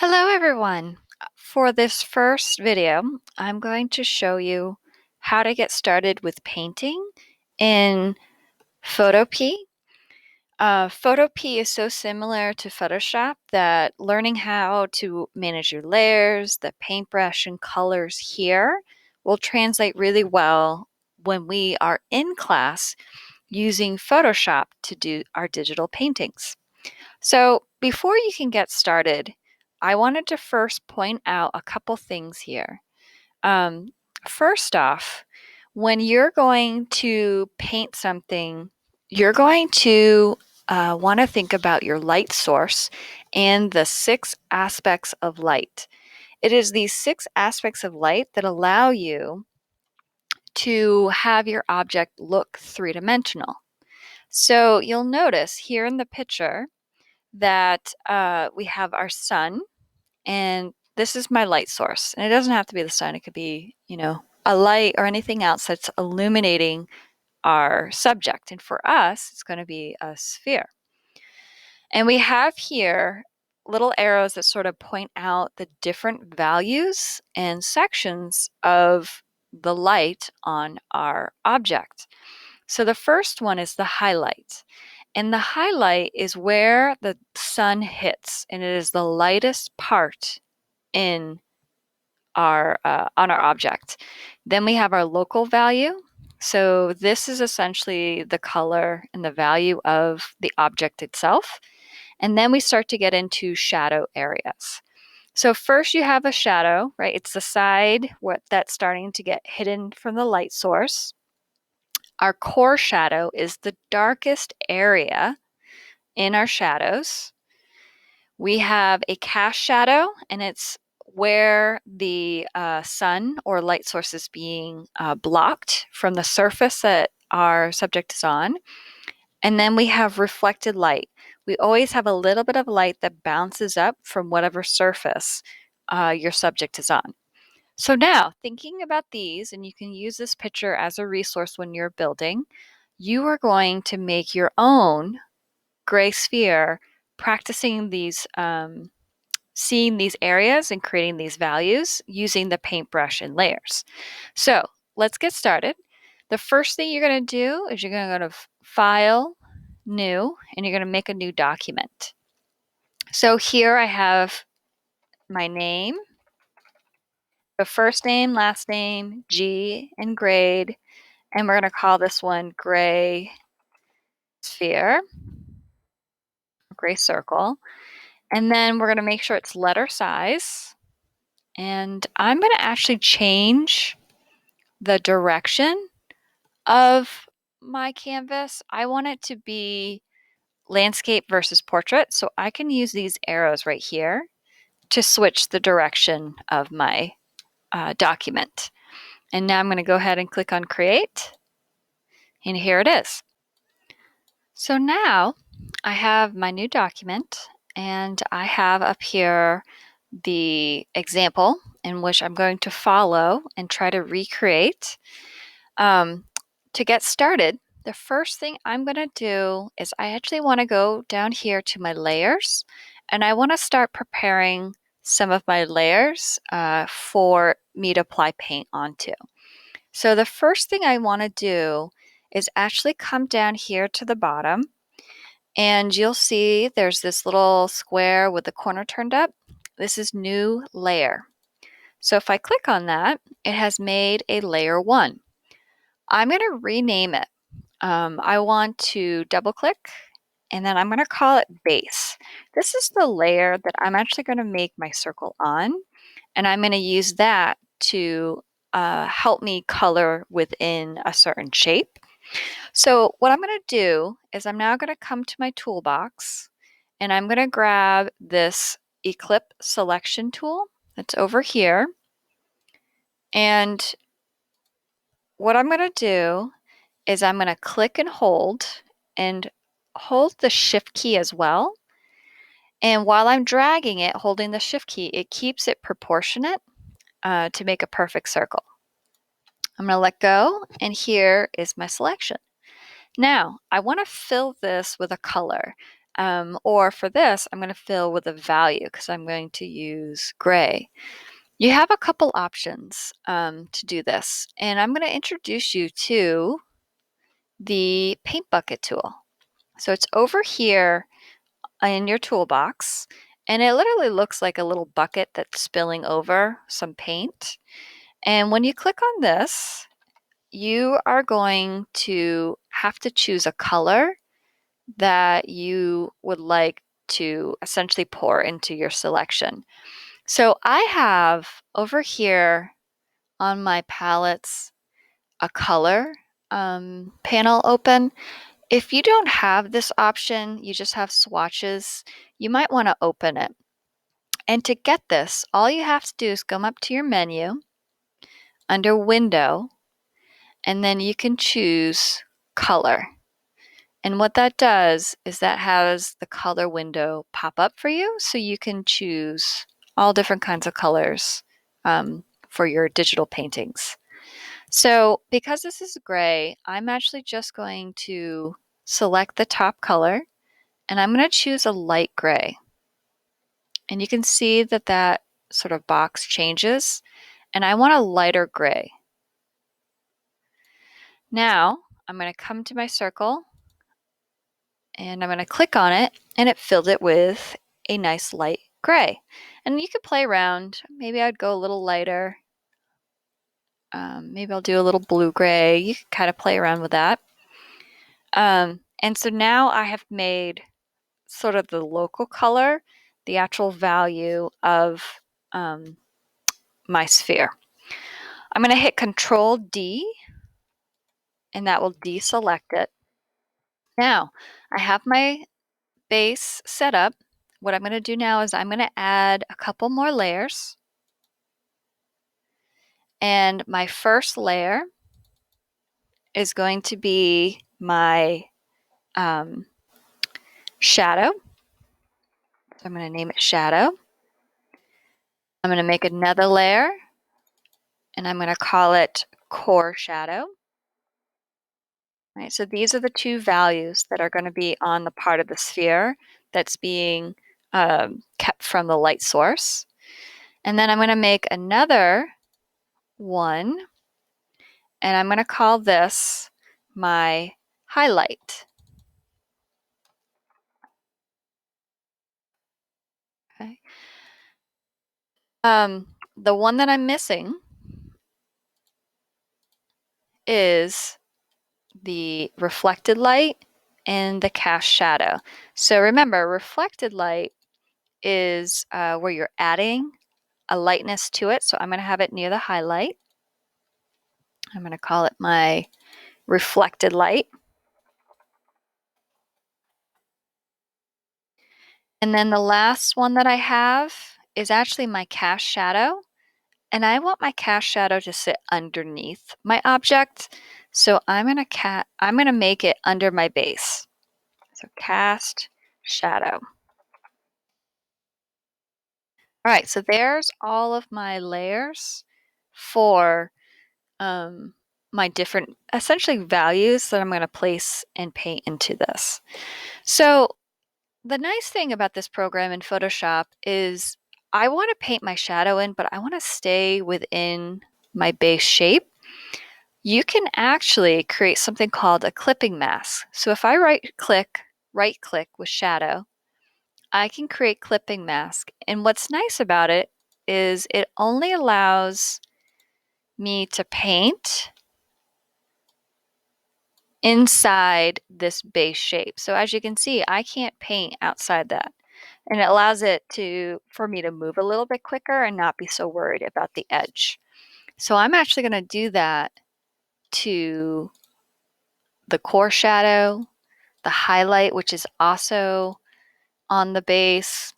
Hello everyone. For this first video, I'm going to show you how to get started with painting in Photopea. Photopea is so similar to Photoshop that learning how to manage your layers, the paintbrush, and colors here will translate really well when we are in class using Photoshop to do our digital paintings. So before you can get started, I wanted to first point out a couple things here. Um, First off, when you're going to paint something, you're going to want to think about your light source and the 6 aspects of light. It is these 6 aspects of light that allow you to have your object look three-dimensional. So you'll notice here in the picture that we have our sun, and this is my light source. And it doesn't have to be the sun, it could be, a light or anything else that's illuminating our subject. And for us, it's going to be a sphere. And we have here little arrows that sort of point out the different values and sections of the light on our object. So the first one is the highlight. And the highlight is where the sun hits, and it is the lightest part in our on our object. Then we have our local value. So this is essentially the color and the value of the object itself. And then we start to get into shadow areas. So first you have a shadow, right? It's the side that's starting to get hidden from the light source. Our core shadow is the darkest area in our shadows. We have a cast shadow, and it's where the sun or light source is being blocked from the surface that our subject is on. And then we have reflected light. We always have a little bit of light that bounces up from whatever surface your subject is on. So now, thinking about these, and you can use this picture as a resource when you're building, you are going to make your own gray sphere, practicing these, seeing these areas and creating these values using the paintbrush and layers. So let's get started. The first thing you're going to do is you're going to go to File, New, and you're going to make a new document. So here I have my name, the first name, last name, G, and grade, and we're going to call this one gray sphere, gray circle. And then we're going to make sure it's letter size. And I'm going to actually change the direction of my canvas. I want it to be landscape versus portrait. So I can use these arrows right here to switch the direction of my document. And now I'm going to go ahead and click on create. And here it is. So now I have my new document, and I have up here the example in which I'm going to follow and try to recreate. To get started, the first thing I'm going to do is I actually want to go down here to my layers, and I want to start preparing some of my layers for me to apply paint onto. So the first thing I want to do is actually come down here to the bottom, and you'll see there's this little square with the corner turned up. This is new layer. So if I click on that, it has made a layer 1. I'm going to rename it. I want to double click, and then I'm going to call it base. This is the layer that I'm actually going to make my circle on, and I'm going to use that to help me color within a certain shape. So what I'm going to do is I'm now going to come to my toolbox, and I'm going to grab this Eclipse selection tool that's over here. And what I'm going to do is I'm going to click and hold the shift key as well. And while I'm dragging it, holding the shift key, it keeps it proportionate to make a perfect circle. I'm going to let go, and here is my selection. Now, I want to fill this with a color. Or for this, I'm going to fill with a value because I'm going to use gray. You have a couple options to do this, and I'm going to introduce you to the paint bucket tool. So it's over here in your toolbox, and it literally looks like a little bucket that's spilling over some paint. And when you click on this, you are going to have to choose a color that you would like to essentially pour into your selection. So I have over here on my palettes a color panel open. If you don't have this option, you just have swatches, you might want to open it. And to get this, all you have to do is come up to your menu under Window, and then you can choose Color. And what that does is that has the color window pop up for you, so you can choose all different kinds of colors for your digital paintings. So because this is gray, I'm actually just going to select the top color, and I'm going to choose a light gray. And you can see that that sort of box changes, and I want a lighter gray. Now I'm going to come to my circle, and I'm going to click on it, and it filled it with a nice light gray. And you could play around. Maybe I'd go a little lighter. Maybe I'll do a little blue gray. You can kind of play around with that. And so now I have made sort of the local color, the actual value of my sphere. I'm going to hit Control D, and that will deselect it. Now I have my base set up. What I'm going to do now is I'm going to add a couple more layers. And my first layer is going to be my shadow. So I'm going to name it Shadow. I'm going to make another layer, and I'm going to call it Core Shadow. Right, so these are the two values that are going to be on the part of the sphere that's being kept from the light source. And then I'm going to make another one, and I'm going to call this my highlight. Okay. The one that I'm missing is the reflected light and the cast shadow. So remember, reflected light is where you're adding a lightness to it. So I'm going to have it near the highlight. I'm going to call it my reflected light. And then the last one that I have is actually my cast shadow. And I want my cast shadow to sit underneath my object. So I'm going to make it under my base. So cast shadow. All right, so there's all of my layers for my different, essentially, values that I'm going to place and paint into this. So the nice thing about this program in Photoshop is I want to paint my shadow in, but I want to stay within my base shape. You can actually create something called a clipping mask. So if I right click with shadow, I can create clipping mask. And what's nice about it is it only allows me to paint inside this base shape. So as you can see, I can't paint outside that. And it allows it for me to move a little bit quicker and not be so worried about the edge. So I'm actually going to do that to the core shadow, the highlight, which is also on the base,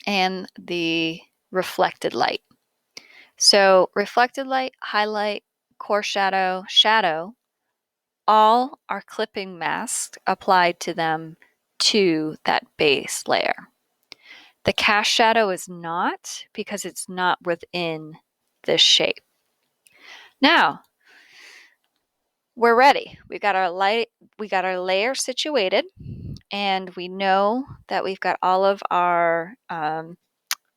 and the reflected light. So reflected light, highlight, core shadow, shadow, all are clipping masks applied to them to that base layer. The cast shadow is not, because it's not within this shape. Now, we're ready. We got our layer situated. And we know that we've got all of our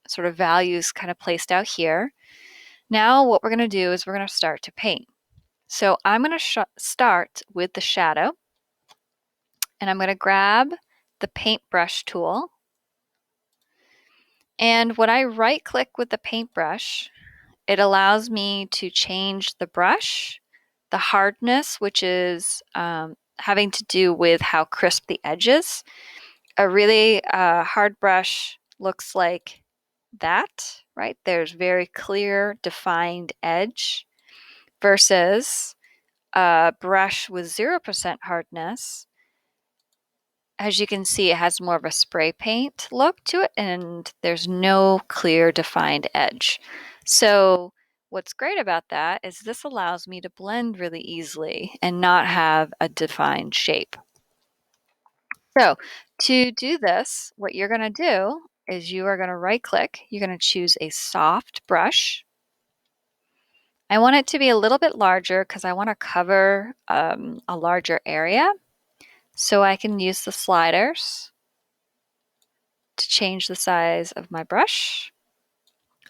sort of values kind of placed out here. Now what we're going to do is we're going to start to paint. So I'm going to start with the shadow, and I'm going to grab the paintbrush tool. And when I right click with the paintbrush, it allows me to change the brush, the hardness, which is having to do with how crisp the edge is. A really hard brush looks like that, right? There's very clear, defined edge versus a brush with 0% hardness. As you can see, it has more of a spray paint look to it, and there's no clear, defined edge. So what's great about that is this allows me to blend really easily and not have a defined shape. So to do this, what you're going to do is you are going to right click, you're going to choose a soft brush. I want it to be a little bit larger because I want to cover a larger area. So I can use the sliders to change the size of my brush.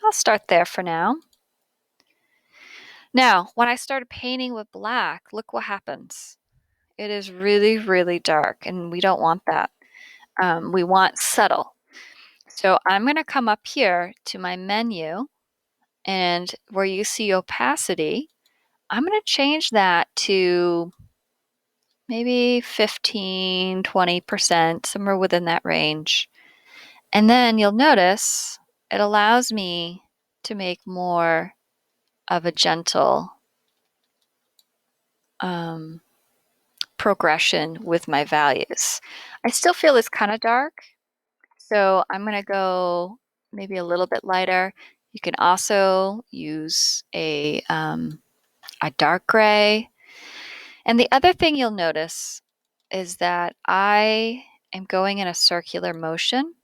I'll start there for now. Now, when I started painting with black, look what happens. It is really, really dark, and we don't want that. We want subtle. So I'm going to come up here to my menu, and where you see opacity, I'm going to change that to maybe 15, 20%, somewhere within that range. And then you'll notice it allows me to make more of a gentle progression with my values. I still feel it's kind of dark, so I'm going to go maybe a little bit lighter. You can also use a dark gray. And the other thing you'll notice is that I am going in a circular motion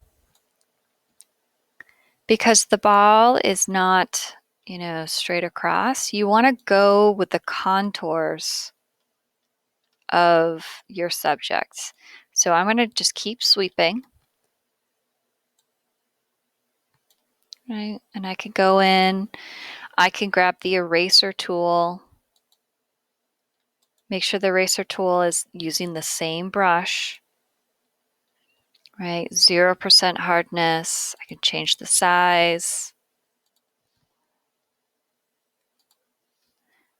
because the ball is not, straight across. You want to go with the contours of your subject. So I'm going to just keep sweeping. Right? And I can go in, I can grab the eraser tool, make sure the eraser tool is using the same brush, right? 0% hardness. I can change the size.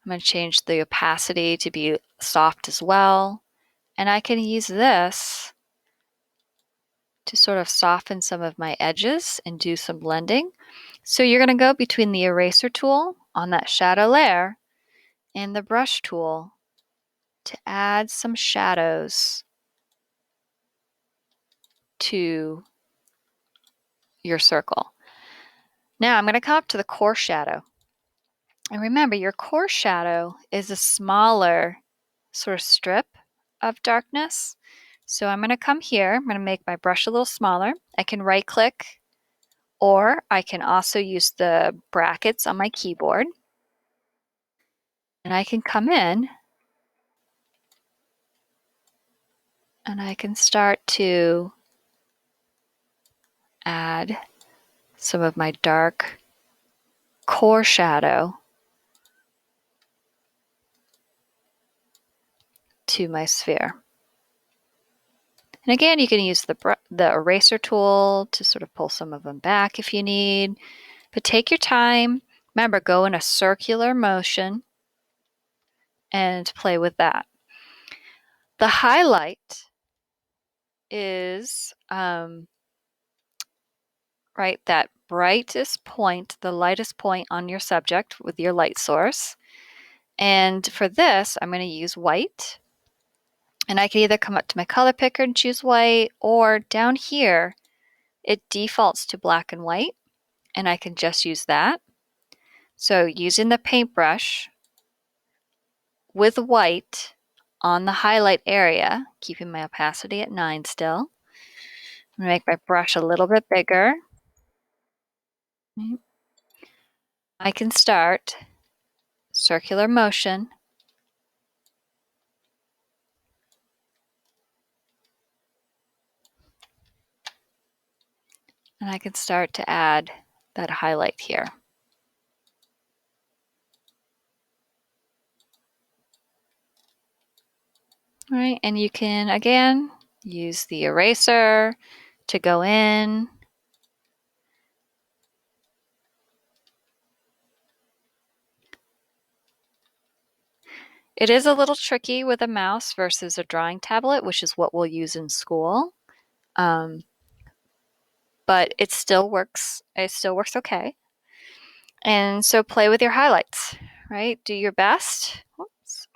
I'm going to change the opacity to be soft as well. And I can use this to sort of soften some of my edges and do some blending. So you're going to go between the eraser tool on that shadow layer and the brush tool to add some shadows to your circle. Now I'm going to come up to the core shadow. And remember, your core shadow is a smaller sort of strip of darkness. So I'm going to come here. I'm going to make my brush a little smaller. I can right click, or I can also use the brackets on my keyboard. And I can come in and I can start to add some of my dark core shadow to my sphere. And again, you can use the eraser tool to sort of pull some of them back if you need. But take your time. Remember, go in a circular motion and play with that. The highlight is right, that brightest point, the lightest point on your subject with your light source. And for this, I'm going to use white. And I can either come up to my color picker and choose white, or down here, it defaults to black and white, and I can just use that. So using the paintbrush with white on the highlight area, keeping my opacity at 9 still. I'm going to make my brush a little bit bigger. I can start circular motion. And I can start to add that highlight here. All right, and you can, again, use the eraser to go in. It is a little tricky with a mouse versus a drawing tablet, which is what we'll use in school. But it still works. It still works okay. And so play with your highlights, right? Do your best. Whoops.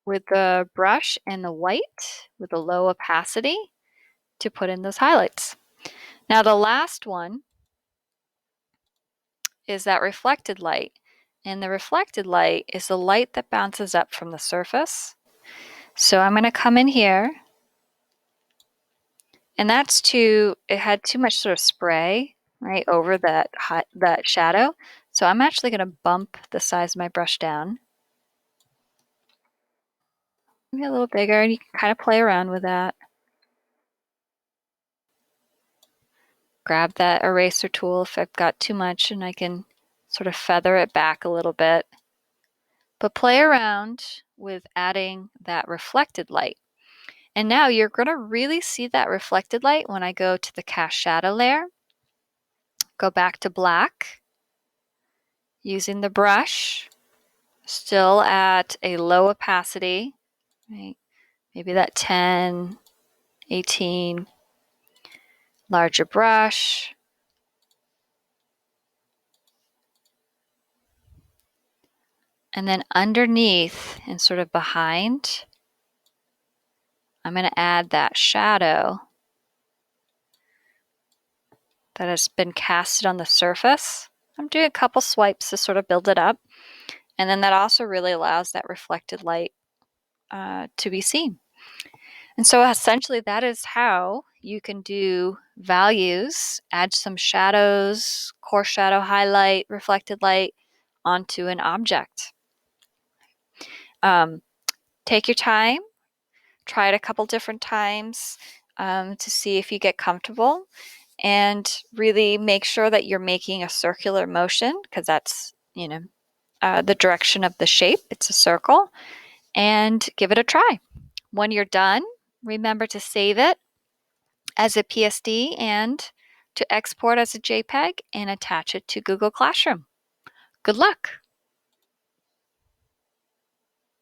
With the brush and the white with a low opacity to put in those highlights. Now the last one is that reflected light. And the reflected light is the light that bounces up from the surface. So I'm going to come in here, and that's it had too much sort of spray right over that shadow. So I'm actually going to bump the size of my brush down. Maybe a little bigger, and you can kind of play around with that. Grab that eraser tool if I've got too much, and I can sort of feather it back a little bit. But play around with adding that reflected light. And now you're going to really see that reflected light when I go to the cast shadow layer. Go back to black, using the brush, still at a low opacity, right? Maybe that 10, 18, larger brush. And then underneath and sort of behind, I'm going to add that shadow that has been casted on the surface. I'm doing a couple swipes to sort of build it up. And then that also really allows that reflected light to be seen. And so essentially that is how you can do values, add some shadows, coarse shadow, highlight, reflected light onto an object. Take your time, try it a couple different times to see if you get comfortable, and really make sure that you're making a circular motion, because that's, the direction of the shape. It's a circle, and give it a try. When you're done, remember to save it as a PSD and to export as a JPEG and attach it to Google Classroom. Good luck!